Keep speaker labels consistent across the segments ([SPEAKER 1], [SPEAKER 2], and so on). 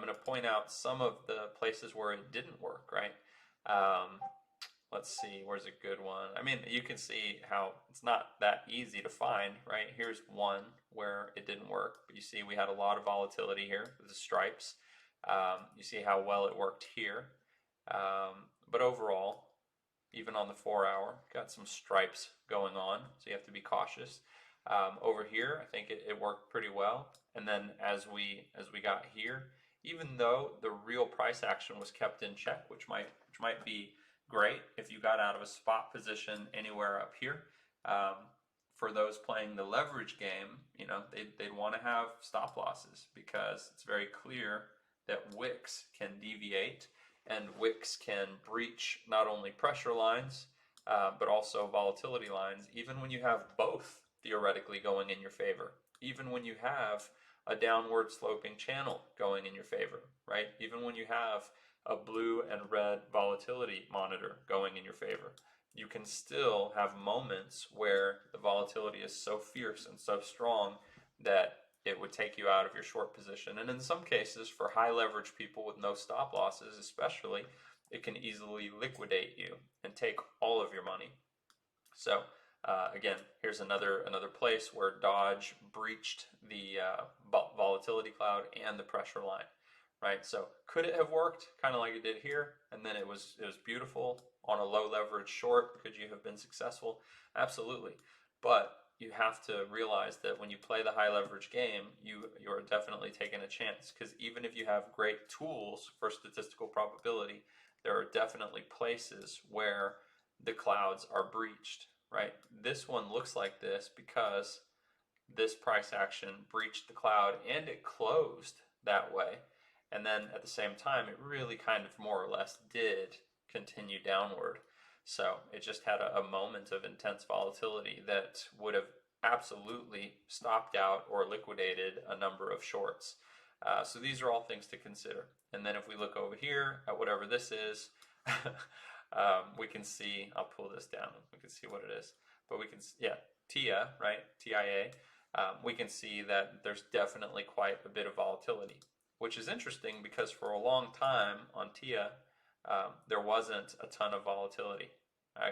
[SPEAKER 1] going to point out some of the places where it didn't work, right? Um, let's see, where's a good one? I mean, you can see how it's not that easy to find, right? Here's one where it didn't work, but you see we had a lot of volatility here with the stripes. You see how well it worked here. But overall, even on the 4 hour, got some stripes going on, so you have to be cautious. Over here, I think it worked pretty well. And then as we got here, even though the real price action was kept in check, which might be great if you got out of a spot position anywhere up here. Um, for those playing the leverage game, they'd want to have stop losses because it's very clear that wicks can deviate and wicks can breach not only pressure lines but also volatility lines, even when you have both theoretically going in your favor, even when you have a downward sloping channel going in your favor, right? Even when you have a blue and red volatility monitor going in your favor, you can still have moments where the volatility is so fierce and so strong that it would take you out of your short position. And in some cases, for high leverage people with no stop losses especially, it can easily liquidate you and take all of your money. So again, here's another place where Dodge breached the volatility cloud and the pressure line, right? So could it have worked kind of like it did here, and then it was beautiful on a low leverage short? Could you have been successful? Absolutely. But you have to realize that when you play the high leverage game, you are definitely taking a chance, because even if you have great tools for statistical probability, there are definitely places where the clouds are breached, right? This one looks like this because this price action breached the cloud and it closed that way. And then at the same time, it really kind of more or less did continue downward. So it just had a moment of intense volatility that would have absolutely stopped out or liquidated a number of shorts. So these are all things to consider. And then if we look over here at whatever this is, we can see, I'll pull this down, we can see what it is. But we can, yeah, TIA, right? TIA. We can see that there's definitely quite a bit of volatility, which is interesting because for a long time on TIA, there wasn't a ton of volatility.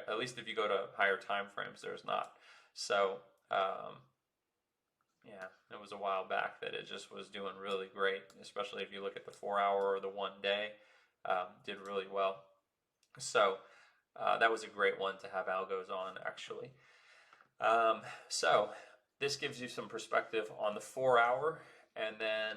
[SPEAKER 1] At least if you go to higher time frames, there's not. So yeah, it was a while back that it just was doing really great, especially if you look at the 4 hour or the 1 day, did really well. So that was a great one to have algos on, actually. So this gives you some perspective on the 4 hour, and then